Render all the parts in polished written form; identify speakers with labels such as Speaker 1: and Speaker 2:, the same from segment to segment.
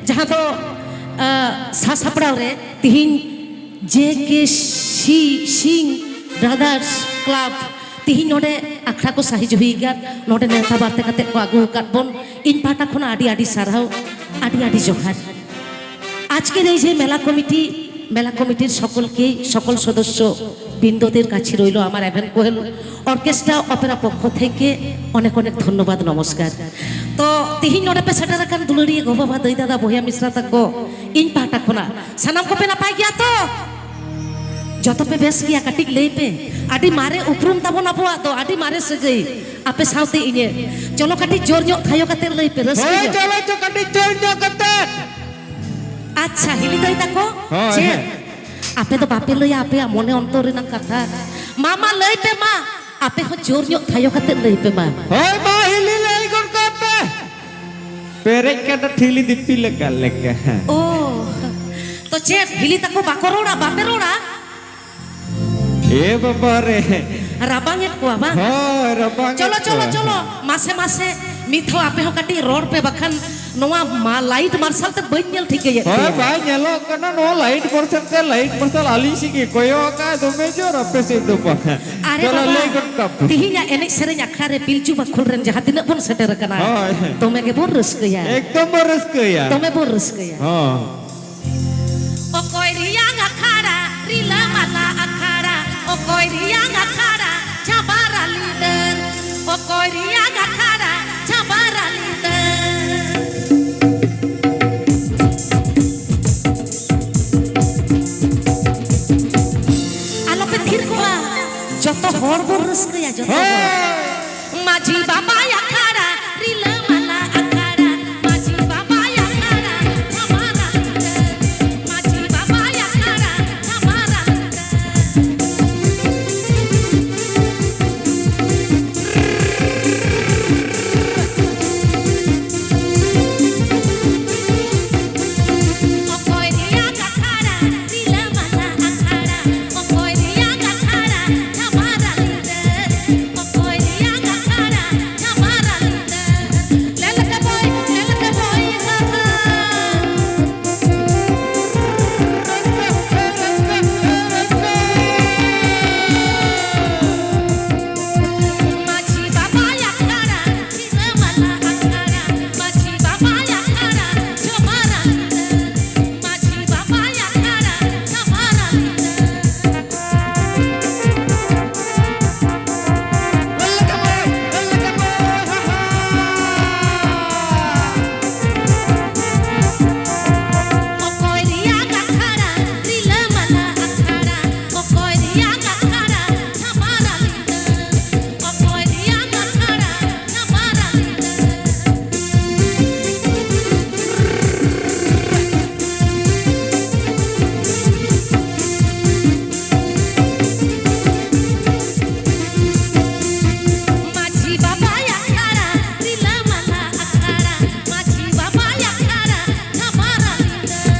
Speaker 1: जहाँ तो सासापड़ा रे तिहिन JK सिंह ब्रदर्स क्लब तिहिन नोडे आखड़ा को साहिज हुई गया नोडे नेता बाते कते को आगू काटबन इन पाटा खुना आदि आदि साराव आदि आदि जोहार आज के जे मेला कमिटिर सकल सदस्य बिंदुदेर काছে রইল আমার এভেন কোহেল অর্কেস্ট্রা অপেরা পক্ষ থেকে অনেক অনেক ধন্যবাদ নমস্কার তো তিহিন নড়ে পেছাটা রাখান দুলড়ি গো বাবা দই দাদা বহিয়া মিশ্রা তাকো ইন পাটা খোনা সানাম को पे नापाय गया तो যত पे बेस किया कटिक लई पे आदि मारे उपरुम ताबो नापो तो आदि मारे सगई आपे साउते इने चलो कटिक जोर ᱧᱚᱜ थायो कते लई पे रस
Speaker 2: होय चलो तो कटिक जोर ᱧᱚᱜ कते
Speaker 1: अच्छा हिली दई ताको जे आपे तो बापे लई आपे मने अंतर रेना कथा मामा लई पे मा आपे हो जोर ᱧᱚᱜ थायो कते लई पे मा
Speaker 2: होय मा हिली लई कोन कपे पेरेक कटा ठिली दिपी लगा लेके
Speaker 1: ओ तो चे हिली ताको बाकरोड़ा बापे रोड़ा
Speaker 2: ए बाबा रे
Speaker 1: राबांगेट को बा
Speaker 2: होय रबांग
Speaker 1: चलो चलो चलो मासे मासे मिथो आपे हो कटी रोड पे बखन नोवा मा लाइट मार्शल ते बन्यल ठीके ये
Speaker 2: होय भाई नेलो कना नो लाइट मार्शल आली सिगी कोयो का दोमे जो रपे से दो पा
Speaker 1: अरे
Speaker 2: चलो ले
Speaker 1: बाबा
Speaker 2: कप
Speaker 1: तिहिना एने सेरेñ अखड़ा रे पिलचू बखुल रेन जहां तिना बन सेटर कना तोमे के बोर रस्कया
Speaker 2: एकदम रस्कया
Speaker 1: तोमे बोर रस्कया
Speaker 2: हां
Speaker 1: ओ कोई रियांग अखाड़ा रिला माला अखाड़ा ओ कोई रियांग अखाड़ा छबारा लीडर ओ कोई रियांग अखाड़ा छबारा लीडर आलो पे थिर कोआ যত হর বর রস্কয়া যত মাঝি বাবা अखाड़ा रिला माला अखाड़ा माझी बाबा अखाड़ा छबारा लीडर माझी बाबा अखाड़ा छबारा लीडर ओ कोई रियांग अखाड़ा रिला माला अखाड़ा ओ कोई रियांग अखाड़ा छबारा लीडर ओ कोई रियांग अखाड़ा छबारा लीडर ले लगा बोय माझी बाबा अखाड़ा रिला माला अखाड़ा माझी बाबा अखाड़ा छबारा लीडर माझी बाबा अखाड़ा छबारा लीडर ओ कोई रियांग अखाड़ा रिला माला अखाड़ा ओ कोई रियांग अखाड़ा छबारा लीडर ओ कोई रियांग अखाड़ा छबारा लीडर माझी बाबा अखाड़ा रिला माला अखाड़ा माझी बाबा अखाड़ा छबारा लीडर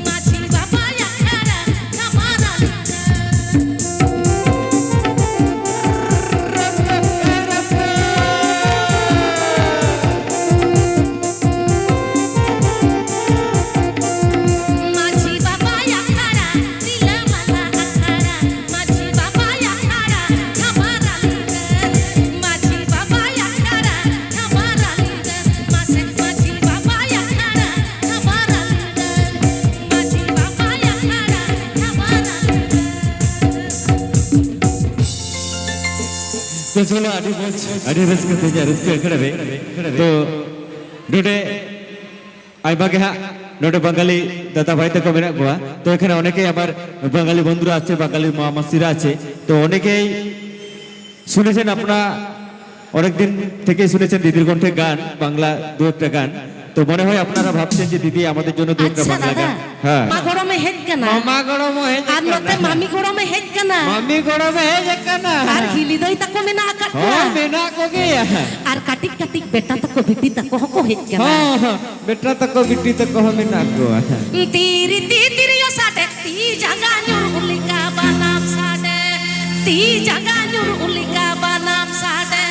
Speaker 1: माझी बाबा अखाड़ा छबारा लीडर माझी बाबा अखाड़ा रिला माला अखाड़ा माझी बाबा अखाड़ा छबारा लीडर माझी बाबा अखाड़ा छबारा लीडर मासे माझी बाबा अखाड़ा छबारा लीडर माझी बाबा अखाड़ा छबारा
Speaker 2: तो चलो आदि रस्क थे रस्क खड़े तो डोडे आइबा के नोटे बांगाली दादा भाई तक मेना गोवा तो এখানে অনেকেই আমার বাঙালি বন্ধুরা আছে বাঙালি মামাসিরা আছে তো অনেকেই শুনেছেন আপনারা অনেক দিন থেকে শুনেছেন দিদির কণ্ঠে গান বাংলা দু একটা গান তো মনে হয় আপনারা ভাবছেন যে দিদি আমাদের জন্য দু একটা
Speaker 1: अच्छा
Speaker 2: বাংলা
Speaker 1: दादा
Speaker 2: গান হ্যাঁ
Speaker 1: मा गरमे हेज कना
Speaker 2: মামা গরম হয়ে
Speaker 1: আর নতে মামি গরমে হেজ কনা
Speaker 2: মামি গরম হয়ে যাকনা
Speaker 1: আর হিলি দই তাকো মেনা আকাট
Speaker 2: হ্যাঁ মেনা কো গয়া
Speaker 1: আর কাটিক কাটিক বেটা তাকো বিটি তাকো হকো হেজ কনা
Speaker 2: हाँ बेटा तक बिट्टी तक हमें ना को
Speaker 1: तीरी तीरी यो साडे ती जगा न्युर उलिका बनाम साडे ती जगा न्युर उलिका बनाम साडे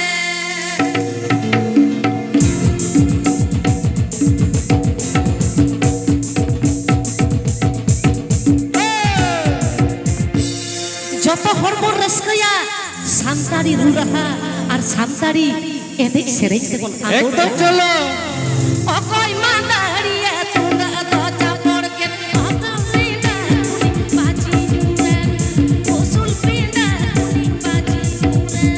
Speaker 1: সান্তাড়ি রুরাহা আর সান্তাড়ি এদিক সেরেই কেবল
Speaker 2: একদম চলো
Speaker 1: অকয় মা দাঁড়িয়ে তোরা দরজা পড়কে অকম পিনা বাজি জুড়ে ওসুল পিনা বাজি জুড়ে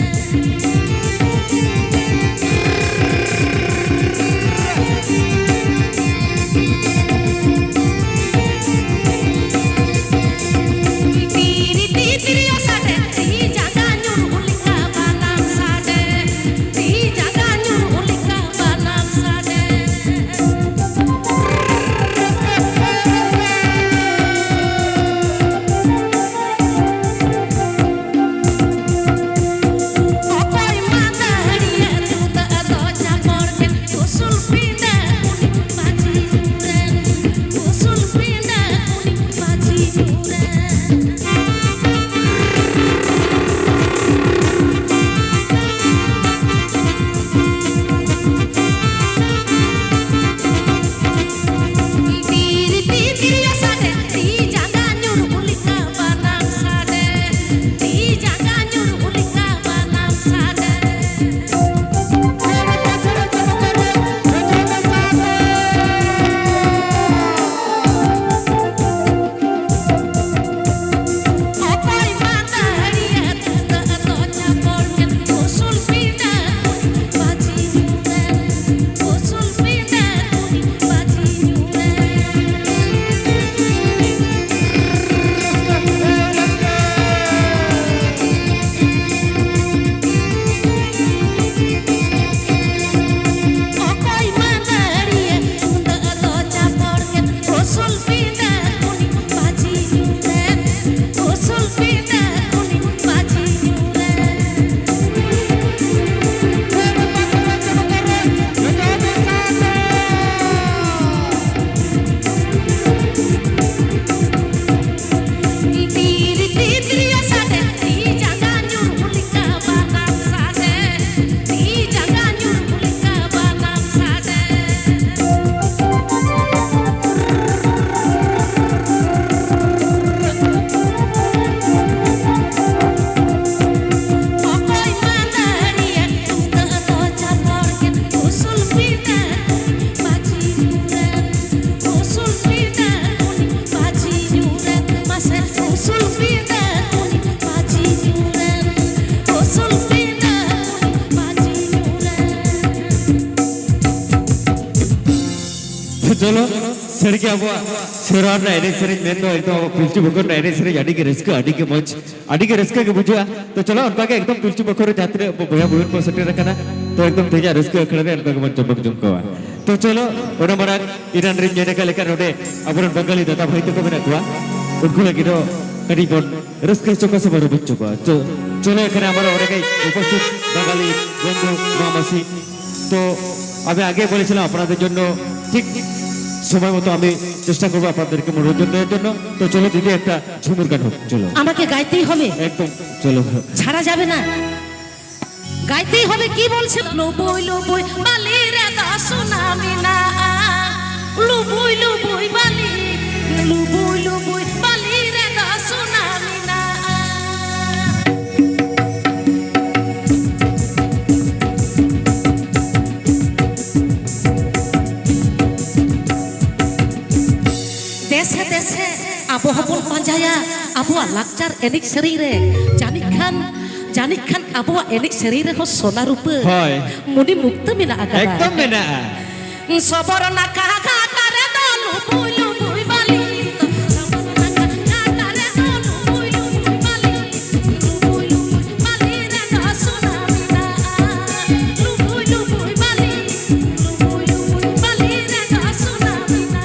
Speaker 2: चलो सड़के अब शेरवान एने सेरेज मेन तो एकदम पिलचू बकर एने सेरेज अड़ी के रिस्क के बुझुआ तो चलो उनका के एकदम पिलचू बकर जाते भैया बुन को सटे रखना तो एकदम तेजा रिस्क खड़े उनका के मन चमक जुमकवा तो चलो ओना मरा इरान रिम जेने का लेकर रोडे अबरन बंगाली दाता भाई तो मेना कुआ उनको लगी तो करीबन रिस्क चोका से बरो बुझुआ तो चलो এখানে আমরা অনেকেই উপস্থিত বাঙালি বন্ধু মামাসি তো আমি আগে বলেছিলাম আপনাদের জন্য ঠিক সময় মতো আমি চেষ্টা করব আপনাদেরকে মনোরঞ্জন দেওয়ার জন্য তো চলো দিদি একটা ঝুমুর গান হোক চলো
Speaker 1: আমাকে গাইতেই হবে
Speaker 2: একদম চলো
Speaker 1: ছাড়া যাবে না গাইতেই হবে কি বলছে লুবুই লুবুই বালি রে দাসুনামি না লুবুই লুবুই বালি লুবুই লুবুই বালি রে দাসুনামি না देशे देशे आबो हबल पांजाया आबो लाकचार एनिक सेरी रे जानिक खान आबो एनिक सेरी रे हो सोना रूप
Speaker 2: হয়
Speaker 1: मुनि मुक्त मिला आका
Speaker 2: একদম মেনা
Speaker 1: सबर ना कहा काटा रे दलु बुलु बुई बाली सबर ना कहा काटा रे दलु बुलु बुई बाली बुलु बुई बाली रे दासुना मिना बुलु बुई बाली बुलु बुई बाली रे दासुना मिना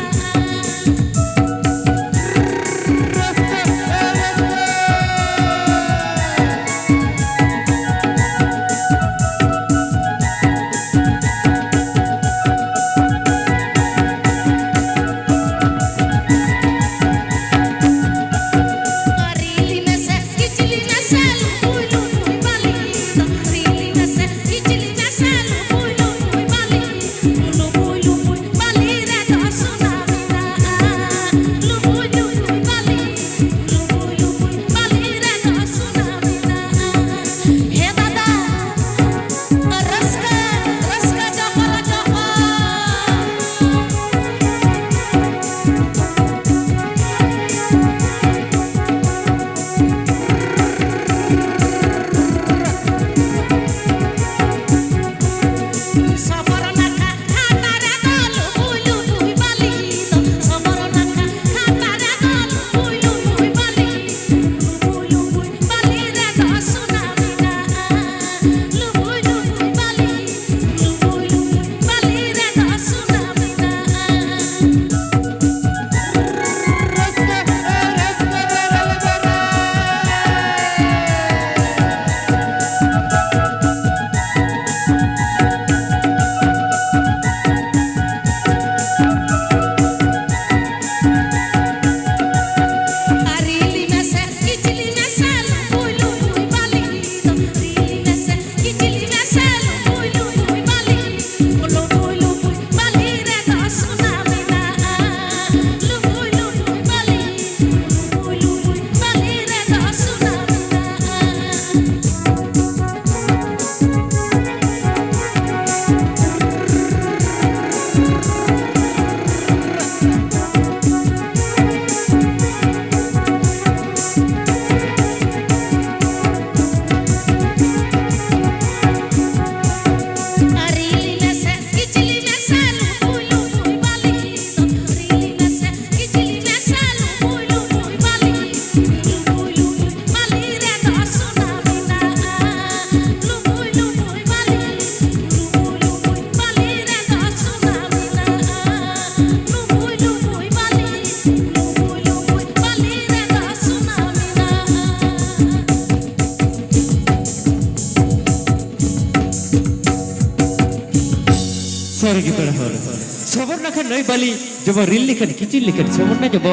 Speaker 2: सबरना खान नई बाली जब रील लिखन किचिन लिखन सबरना जब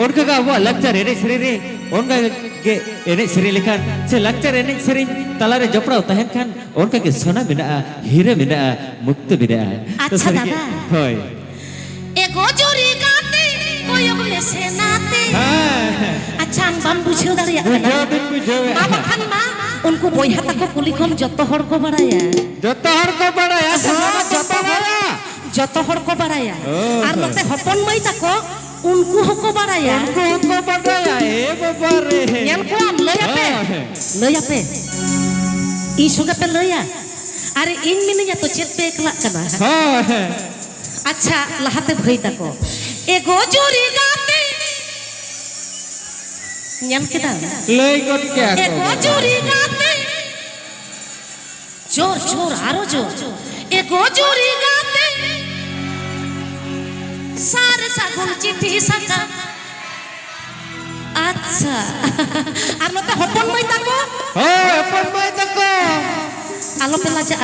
Speaker 2: उनका का वो लक्चर एने सरे रे उनका के एने सरे लिखन से लक्चर एने सरे तलारे जपड़ा तहन खान उनका के सोना बिना हीरे बिना मुक्त बिना
Speaker 1: अच्छा दादा
Speaker 2: होय
Speaker 1: एगो जोरी गाते कोयब में से नाते अच्छा हम बम बुझो दारिया
Speaker 2: बुझो
Speaker 1: मा बखान मा उनको बोया तक कुली खम जत हर को बड़ाया
Speaker 2: जत हर को बड़ाया
Speaker 1: जत हर को बड़ाया और नते हपन मई तक उनको हको बड़ाया
Speaker 2: ए बाबा रे
Speaker 1: yan ko am laya pe i suga pe laya are in minnya to chet pe ekla kana अच्छा लहाते भई तको एगो जोरी गाते ñam kita
Speaker 2: लई गट के
Speaker 1: एगो जोरी गाते जोर जोर आरो जोर एगो जोरी गाते सारे सागुन चिट्ठी सका अच्छा আর মতে হপন মই তাকো
Speaker 2: হপন মই তাকো
Speaker 1: আলো পেলা যা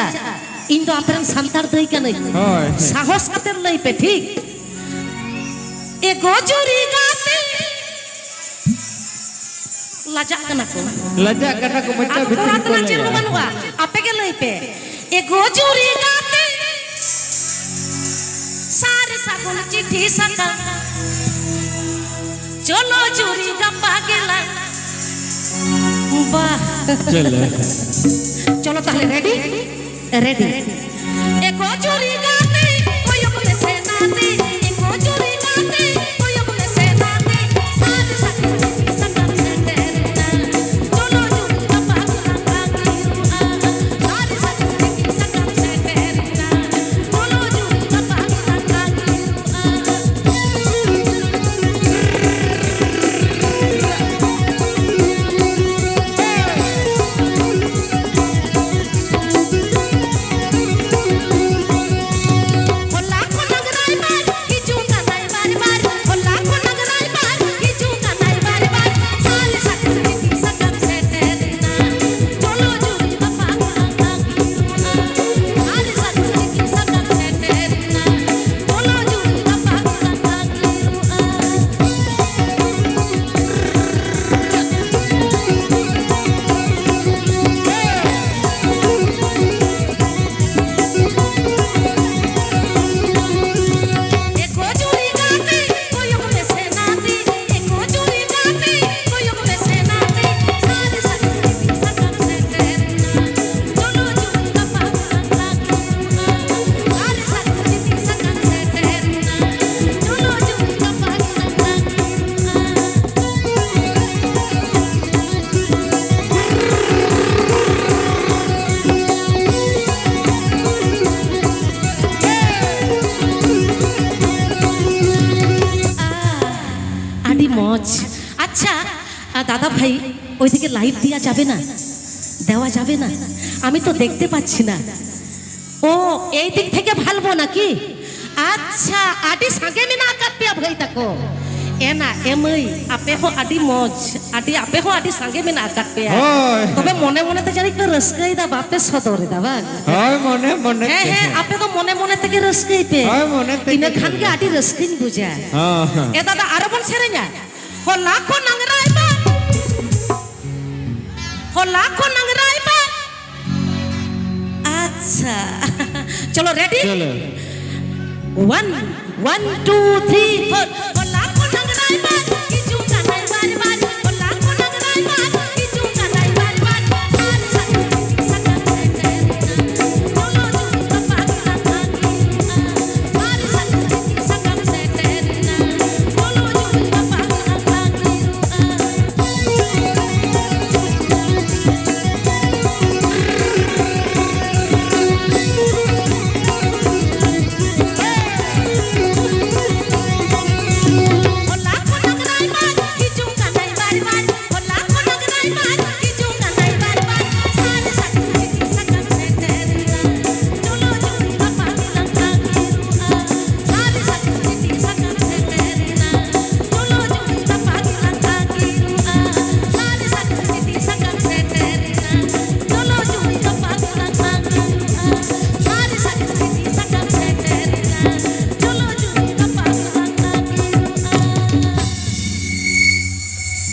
Speaker 1: ইন্দো আপেন সান্তার দই কেন সাহস কাতের লই পে ঠিক এ গজুরি গাতে লাজা কানা কো মচ্চা ভিতর কো
Speaker 2: ले
Speaker 1: মানবা আপে কে লই পে এ গজুরি গাতে সারে সাগন চিঠি সাকা চলো জুরি গপ্পা গেলা বাহ চলো তাহলে রেডি रेडी एको चोरी गाते कोई अपने से नाते एको चोरी गाते कोई अपने से नाते साथ साथ संगम से तेरना चलो चोरी का पागला कागलू साथ साथ संगम से तेरना चलो चोरी का पागला कागलू अच्छा दादा भाई ওইদিকে লাইভ দেয়া যাবে না দেওয়া যাবে না আমি তো দেখতে পাচ্ছি না ও এই দিক থেকে ভালবো নাকি আচ্ছা আদি সাগে মিনা কাটপিয়া ভই তাকো এনা এমই আপে হো আদি মজ আদি আপে হো আদি সাগে মিনা কাটপিয়া তবে মনে মনে তো জানি তো রসকাই দা বাপে সদরে দাবা
Speaker 2: হয় মনে মনে
Speaker 1: হ্যাঁ হ্যাঁ আপে তো মনে মনে থেকে রসকাই পে
Speaker 2: হয় মনে থেকে
Speaker 1: ইনে খানকে আদি রসকিন বুঝা
Speaker 2: হ্যাঁ
Speaker 1: এ দাদা আরো বন সেরেña हो लाखों नंगराई बा हो लाखों नंगराई बा अच्छा चलो रेडी
Speaker 2: चलो
Speaker 1: 1 1 2 3 4 हो लाखों नंगराई बा किचू का नहीं बारी बारी हो लाखों नंगराई बा किचू का नहीं बारी बारी सारे सकम से तेरना बोलो जो पागला कागलू सारे सकम से तेरना बोलो जो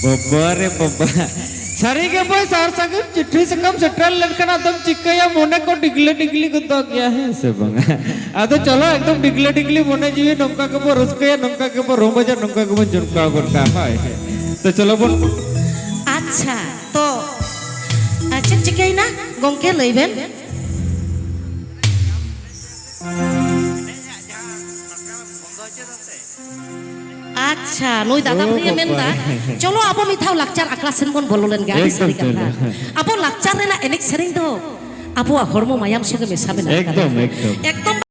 Speaker 2: बाबा रे बाबा सारी के भाई सार सागम चिट्ठी से कम सेटल लड़का दम चिक्कया मोने को डिगले डिगली को तो क्या है से बंगा तो चलो एकदम डिगले डिगली मोने जीवे नंका के बो रसकया नंका के बो रोमजा नंका के बो जुनका गुरका हाय तो चलो बोल
Speaker 1: अच्छा तो अच्छा चिकई ना गंके लइबेन अच्छा नुई दादा भरिया मेनदा चलो आबो मिथाव लाकचार आखला सेन बन बोलोलेन गाड़ी सरी कथा आबो लाकचार रेना एनेक सेरिंग दो आबो हरमो मायाम संगे मेसाबेन
Speaker 2: एकदम एकदम
Speaker 1: एकदम